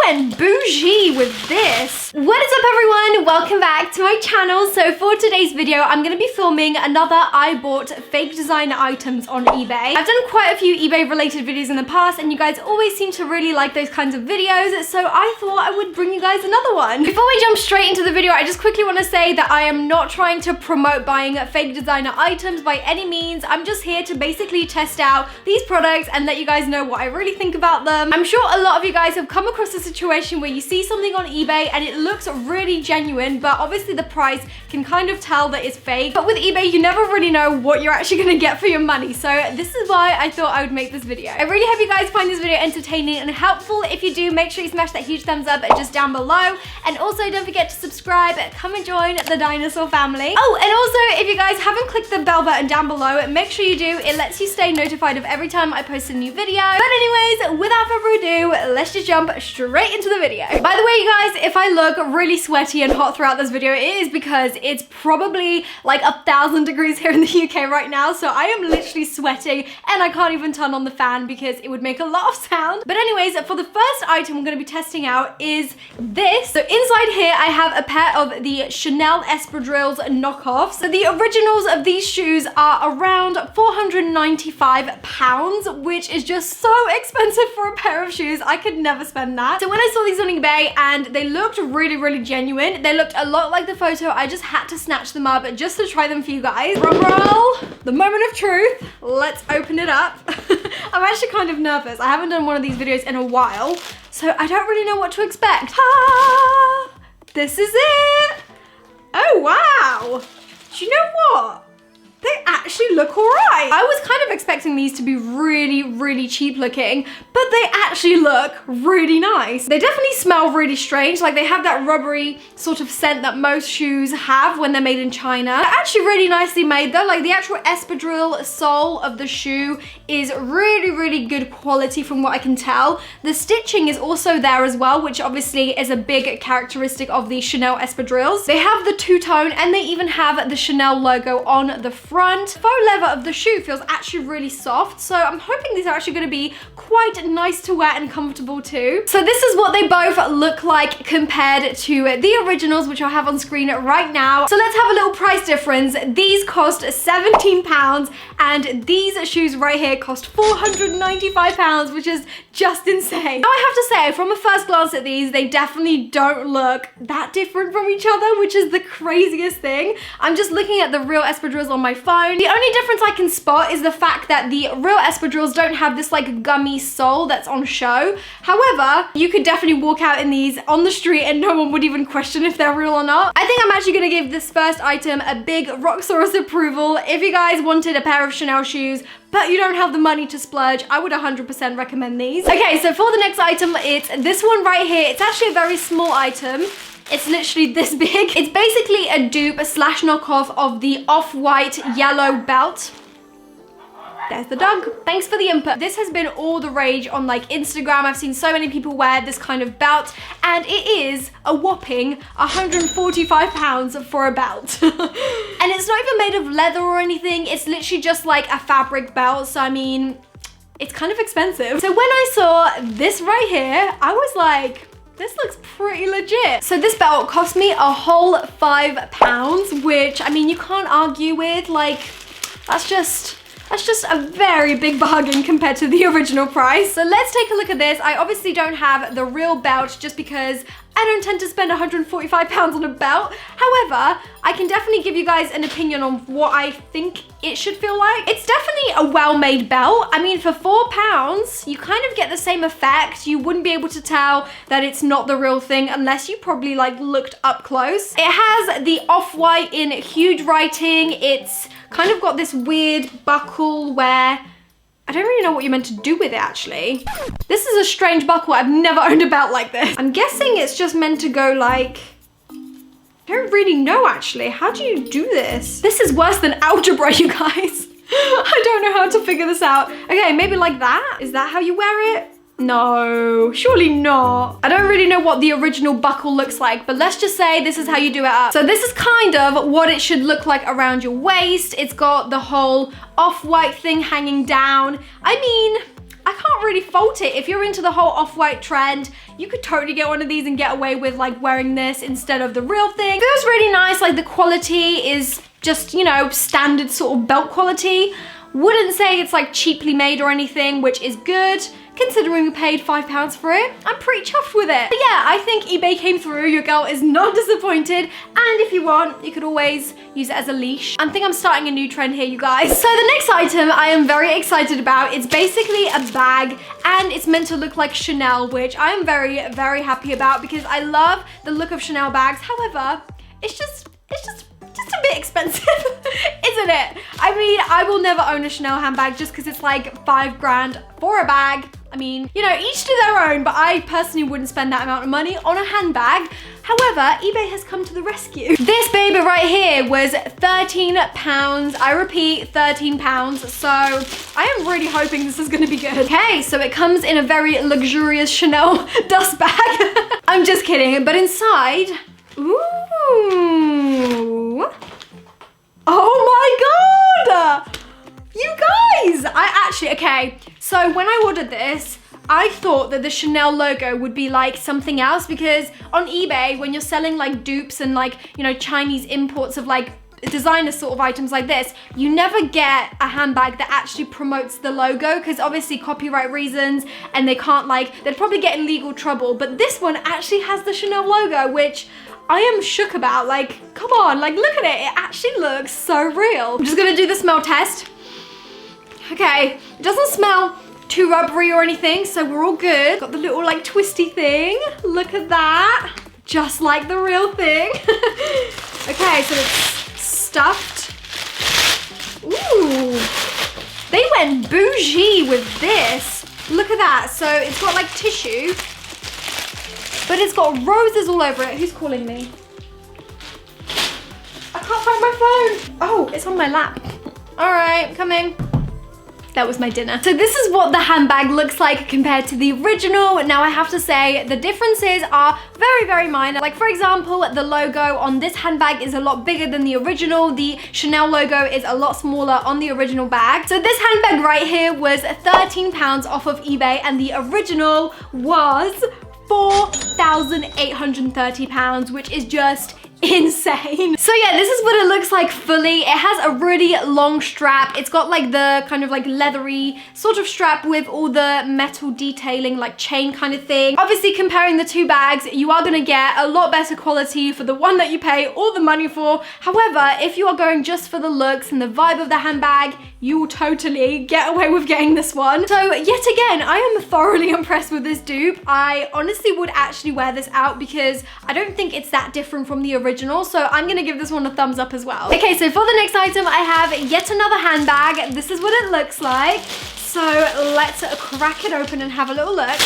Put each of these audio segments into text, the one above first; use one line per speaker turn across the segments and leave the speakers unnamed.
went bougie with this. What is up, everyone? Welcome back to my channel. So for today's video, I'm going to be filming another I bought fake designer items on eBay. I've done quite a few eBay related videos in the past and you guys always seem to really like those kinds of videos, so I thought I would bring you guys another one. Before we jump straight into the video, I just quickly want to say that I am not trying to promote buying fake designer items by any means. I'm just here to basically test out these products and let you guys know what I really think about them. I'm sure a lot of you guys have come across a situation where you see something on eBay and it looks really genuine, but obviously the price can kind of tell that it's fake. But with eBay, you never really know what you're actually gonna get for your money. So this is why I thought I would make this video. I really hope you guys find this video entertaining and helpful. If you do, make sure you smash that huge thumbs up just down below. And also don't forget to subscribe, come and join the dinosaur family. Oh, and also if you guys haven't clicked the bell button down below, make sure you do. It lets you stay notified of every time I post a new video. But anyways, without further ado, let's just jump straight into the video. By the way, you guys, if I look really sweaty and hot throughout this video, it is because it's probably like 1,000 degrees here in the UK right now. So I am literally sweating and I can't even turn on the fan because it would make a lot of sound. But anyways, for the first item I'm going to be testing out is this. So inside here, I have a pair of the Chanel espadrilles knockoffs. So the originals of these shoes are around £495, which is just so expensive for a pair of shoes. I could never spend that. So when I saw these on eBay and they looked really genuine, they looked a lot like the photo, I just had to snatch them up just to try them for you guys. Drum roll, the moment of truth. Let's open it up. I'm actually kind of nervous. I haven't done one of these videos in a while, so I don't really know what to expect. Ah, this is it. Oh, wow. Do you know what? They actually look all right. I was kind of expecting these to be really cheap looking, but they actually look really nice. They definitely smell really strange. Like they have that rubbery sort of scent that most shoes have when they're made in China. They're actually really nicely made though. Like the actual espadrille sole of the shoe is really good quality from what I can tell. The stitching is also there as well, which obviously is a big characteristic of the Chanel espadrilles. They have the two-tone and they even have the Chanel logo on the front. Faux leather of the shoe feels actually really soft, so I'm hoping these are actually going to be quite nice to wear and comfortable too. So this is what they both look like compared to the originals, which I have on screen right now. So let's have a little price difference. These cost £17 and these shoes right here cost £495, which is just insane. Now I have to say, from a first glance at these, they definitely don't look that different from each other, which is the craziest thing. I'm just looking at the real espadrilles on my phone. The only difference I can spot is the fact that the real espadrilles don't have this like gummy sole that's on show. However, you could definitely walk out in these on the street and no one would even question if they're real or not. I think I'm actually gonna give this first item a big Roxxsaurus approval. If you guys wanted a pair of Chanel shoes, but you don't have the money to splurge, I would 100% recommend these. Okay, so for the next item, it's this one right here. It's actually a very small item. It's literally this big. It's basically a dupe / knockoff of the off-white yellow belt. There's the dog. Thanks for the input. This has been all the rage on like Instagram. I've seen so many people wear this kind of belt and it is a whopping £145 for a belt. And it's not even made of leather or anything. It's literally just like a fabric belt. So I mean, it's kind of expensive. So when I saw this right here, I was like, this looks pretty legit. So this belt cost me a whole £5, which I mean, you can't argue with. Like, that's just a very big bargain compared to the original price. So let's take a look at this. I obviously don't have the real belt just because I don't tend to spend £145 on a belt. However, I can definitely give you guys an opinion on what I think it should feel like. It's definitely a well-made belt. I mean, for £4, you kind of get the same effect. You wouldn't be able to tell that it's not the real thing unless you probably like looked up close. It has the off-white in huge writing. It's kind of got this weird buckle where I don't really know what you're meant to do with it actually. This is a strange buckle. I've never owned a belt like this. I'm guessing it's just meant to go like, I don't really know actually. How do you do this? This is worse than algebra, you guys. I don't know how to figure this out. Okay, maybe like that? Is that how you wear it? No, surely not. I don't really know what the original buckle looks like, but let's just say this is how you do it up. So this is kind of what it should look like around your waist. It's got the whole off-white thing hanging down. I mean, I can't really fault it. If you're into the whole off-white trend, you could totally get one of these and get away with like wearing this instead of the real thing. It feels really nice, like the quality is just, you know, standard sort of belt quality. Wouldn't say it's like cheaply made or anything, which is good. Considering we paid £5 for it, I'm pretty chuffed with it. But yeah, I think eBay came through. Your girl is not disappointed. And if you want, you could always use it as a leash. I think I'm starting a new trend here, you guys. So the next item I am very excited about. It's basically a bag and it's meant to look like Chanel, which I am very, very happy about because I love the look of Chanel bags. However, it's just a bit expensive, isn't it? I mean, I will never own a Chanel handbag just because it's like $5 grand for a bag. I mean, you know, each to their own, but I personally wouldn't spend that amount of money on a handbag. However, eBay has come to the rescue. This baby right here was £13. I repeat, £13. So I am really hoping this is gonna be good. Okay, so it comes in a very luxurious Chanel dust bag. I'm just kidding, but inside, ooh. Oh my God! You guys! Okay, so when I ordered this, I thought that the Chanel logo would be like something else because on eBay, when you're selling like dupes and like, you know, Chinese imports of like designer sort of items like this, you never get a handbag that actually promotes the logo because obviously copyright reasons and they can't like, they'd probably get in legal trouble. But this one actually has the Chanel logo, which I am shook about. Like, come on, like look at it. It actually looks so real. I'm just gonna do the smell test. Okay, it doesn't smell too rubbery or anything, so we're all good. Got the little like twisty thing. Look at that. Just like the real thing. Okay, so it's stuffed. Ooh, they went bougie with this. Look at that. So it's got like tissue, but it's got roses all over it. Who's calling me? I can't find my phone. Oh, it's on my lap. All right, coming. That was my dinner. So this is what the handbag looks like compared to the original. Now I have to say the differences are very, very minor. Like for example, the logo on this handbag is a lot bigger than the original. The Chanel logo is a lot smaller on the original bag. So this handbag right here was £13 off of eBay and the original was £4,830, which is just insane. So yeah, this is what it looks like fully. It has a really long strap. It's got like the kind of like leathery sort of strap with all the metal detailing, like chain kind of thing. Obviously comparing the two bags, you are gonna get a lot better quality for the one that you pay all the money for. However, if you are going just for the looks and the vibe of the handbag, you will totally get away with getting this one. So yet again, I am thoroughly impressed with this dupe. I honestly would actually wear this out because I don't think it's that different from the original. So I'm gonna give this one a thumbs up as well. Okay, so for the next item, I have yet another handbag. This is what it looks like. So let's crack it open and have a little look.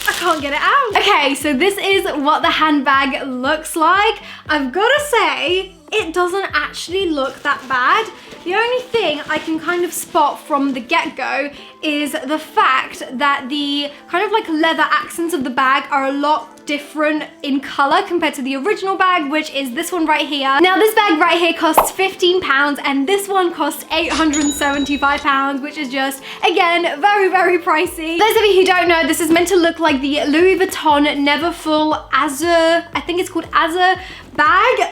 I can't get it out. Okay, so this is what the handbag looks like. I've gotta say, it doesn't actually look that bad. The only thing I can kind of spot from the get-go is the fact that the kind of like leather accents of the bag are a lot different in color compared to the original bag, which is this one right here. Now this bag right here costs £15 and this one costs £875, which is just, again, very, very pricey. Those of you who don't know, this is meant to look like the Louis Vuitton Neverfull Azur, I think it's called Azur bag.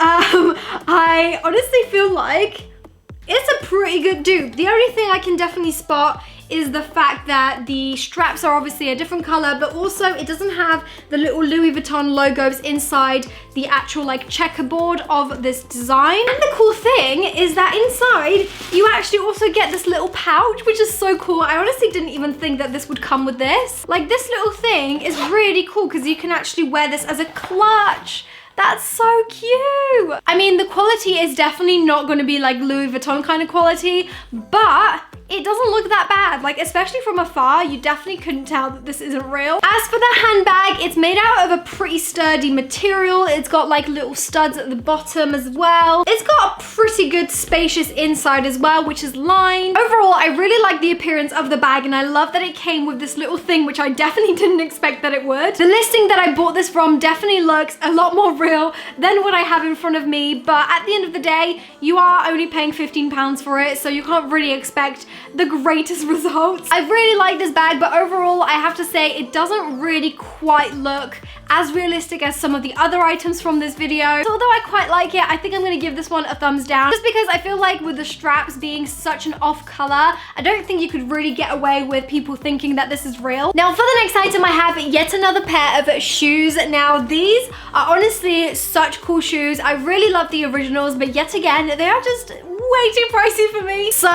I honestly feel like it's a pretty good dupe. The only thing I can definitely spot is the fact that the straps are obviously a different color, but also it doesn't have the little Louis Vuitton logos inside the actual like checkerboard of this design. And the cool thing is that inside you actually also get this little pouch, which is so cool. I honestly didn't even think that this would come with this. Like this little thing is really cool because you can actually wear this as a clutch. That's so cute. I mean, the quality is definitely not gonna be like Louis Vuitton kind of quality, but it doesn't look that bad. Like, especially from afar, you definitely couldn't tell that this isn't real. As for the handbag, it's made out of a pretty sturdy material. It's got like little studs at the bottom as well. It's got a pretty good spacious inside as well, which is lined. Overall, I really like the appearance of the bag and I love that it came with this little thing, which I definitely didn't expect that it would. The listing that I bought this from definitely looks a lot more real than what I have in front of me, but at the end of the day, you are only paying £15 for it, so you can't really expect the greatest results. I really like this bag, but overall, I have to say it doesn't really quite look as realistic as some of the other items from this video. So although I quite like it, I think I'm gonna give this one a thumbs down, just because I feel like with the straps being such an off color, I don't think you could really get away with people thinking that this is real. Now for the next item, I have yet another pair of shoes. Now these are honestly such cool shoes. I really love the originals, but yet again, they are just way too pricey for me. So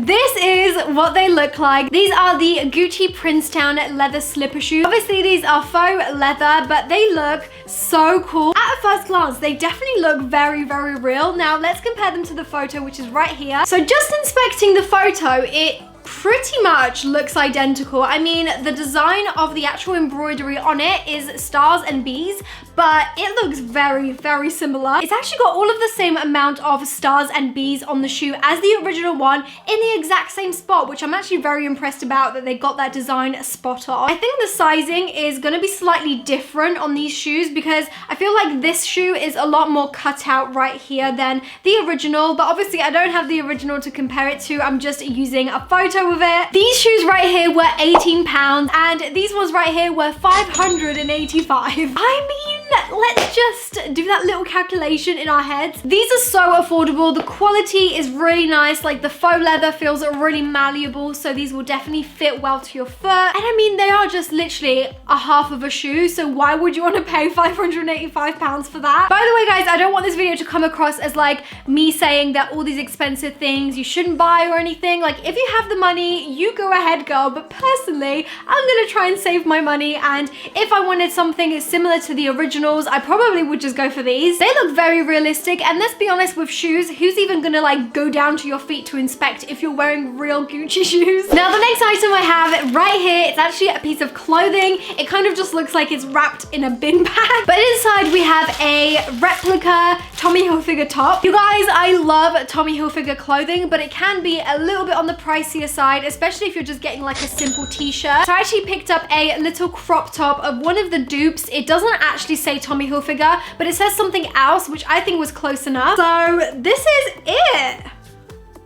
this is what they look like. These are the Gucci Princetown leather slipper shoes. Obviously these are faux leather, but they look so cool. At a first glance, they definitely look very, very real. Now let's compare them to the photo, which is right here. So just inspecting the photo, it pretty much looks identical. I mean, the design of the actual embroidery on it is stars and bees, but it looks very, very similar. It's actually got all of the same amount of stars and bees on the shoe as the original one in the exact same spot, which I'm actually very impressed about that they got that design spot on. I think the sizing is gonna be slightly different on these shoes because I feel like this shoe is a lot more cut out right here than the original, but obviously I don't have the original to compare it to. I'm just using a photo of it. These shoes right here were £18 and these ones right here were $585. I mean, let's just do that little calculation in our heads. These are so affordable. The quality is really nice. Like the faux leather feels really malleable, so these will definitely fit well to your foot. And I mean, they are just literally a half of a shoe, so why would you want to pay £585 for that? By the way, guys, I don't want this video to come across as like me saying that all these expensive things you shouldn't buy or anything. Like if you have the money, you go ahead, girl. But personally, I'm gonna try and save my money, and if I wanted something similar to the originals, I probably would just go for these. They look very realistic, and let's be honest, with shoes, who's even gonna like go down to your feet to inspect if you're wearing real Gucci shoes? Now the next item I have right here, it's actually a piece of clothing. It kind of just looks like it's wrapped in a bin bag, but inside we have a replica Tommy Hilfiger top. You guys, I love Tommy Hilfiger clothing, but it can be a little bit on the pricier side, especially if you're just getting like a simple t-shirt. So I actually picked up a little crop top of one of the dupes. It doesn't actually say Tommy Hilfiger, but it says something else, which I think was close enough. So this is it.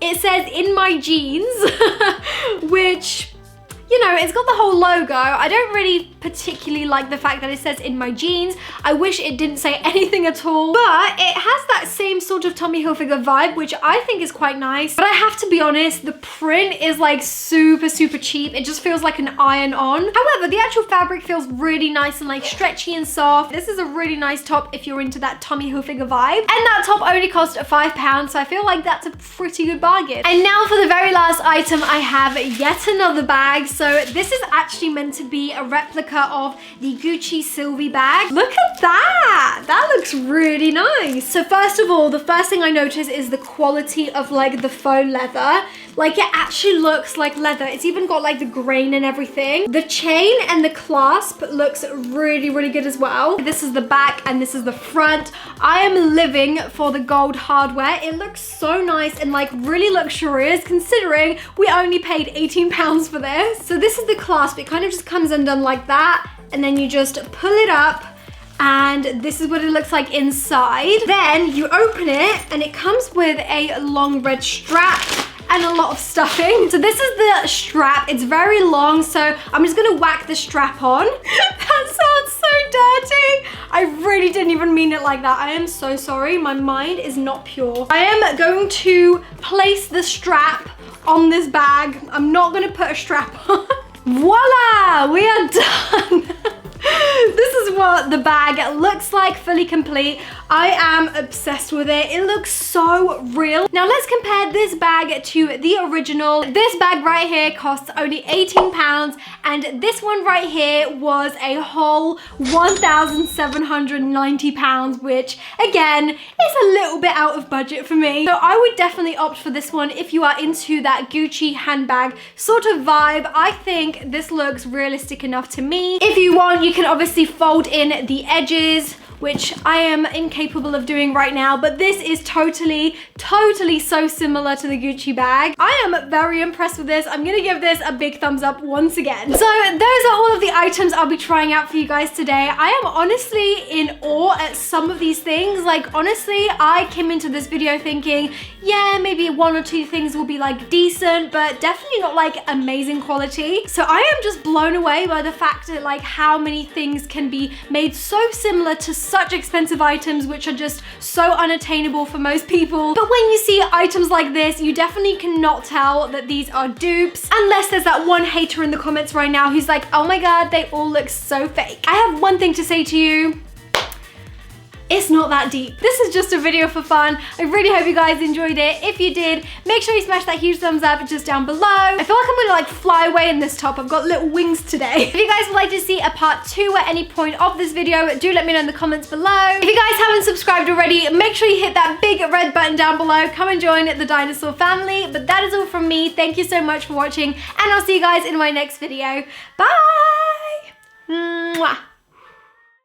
It says "in my jeans," which, you know, it's got the whole logo. I don't really particularly like the fact that it says "in my jeans." I wish it didn't say anything at all, but it has that same sort of Tommy Hilfiger vibe, which I think is quite nice. But I have to be honest, the print is like super, super cheap. It just feels like an iron-on. However, the actual fabric feels really nice and like stretchy and soft. This is a really nice top if you're into that Tommy Hilfiger vibe. And that top only cost £5, so I feel like that's a pretty good bargain. And now for the very last item, I have yet another bag. So this is actually meant to be a replica of the Gucci Sylvie bag. Look at that! That looks really nice. So first of all, the first thing I notice is the quality of like the faux leather. Like it actually looks like leather. It's even got like the grain and everything. The chain and the clasp looks really, really good as well. This is the back and this is the front. I am living for the gold hardware. It looks so nice and like really luxurious considering we only paid £18 for this. So this is the clasp. It kind of just comes undone like that, and then you just pull it up, and this is what it looks like inside. Then you open it and it comes with a long red strap and a lot of stuffing. So this is the strap. It's very long, so I'm just gonna whack the strap on. That sounds so dirty. I really didn't even mean it like that. I am so sorry. My mind is not pure. I am going to place the strap on this bag. I'm not gonna put a strap on. Voila, we are done. This is what the bag looks like, fully complete. I am obsessed with it. It looks so real. Now let's compare this bag to the original. This bag right here costs only £18, and this one right here was a whole £1,790, which again is a little bit out of budget for me. So I would definitely opt for this one if you are into that Gucci handbag sort of vibe. I think this looks realistic enough to me. If you want, you can obviously fold in the edges which I am incapable of doing right now, but this is totally so similar to the Gucci bag. I am very impressed with this. I'm gonna give this a big thumbs up once again. So those are all of the items I'll be trying out for you guys today. I am honestly in awe at some of these things. Like, honestly, I came into this video thinking, yeah, maybe 1 or 2 things will be like decent, but definitely not like amazing quality. So I am just blown away by the fact that like how many things can be made so similar to such expensive items, which are just so unattainable for most people. But when you see items like this, you definitely cannot tell that these are dupes, unless there's that one hater in the comments right now who's like, oh my god, they all look so fake. I have one thing to say to you. It's not that deep. This is just a video for fun. I really hope you guys enjoyed it. If you did, make sure you smash that huge thumbs up just down below. I feel like I'm gonna like fly away in this top. I've got little wings today. If you guys would like to see a part 2 at any point of this video, do let me know in the comments below. If you guys haven't subscribed already, make sure you hit that big red button down below. Come and join the dinosaur family. But that is all from me. Thank you so much for watching, and I'll see you guys in my next video. Bye! Mwah.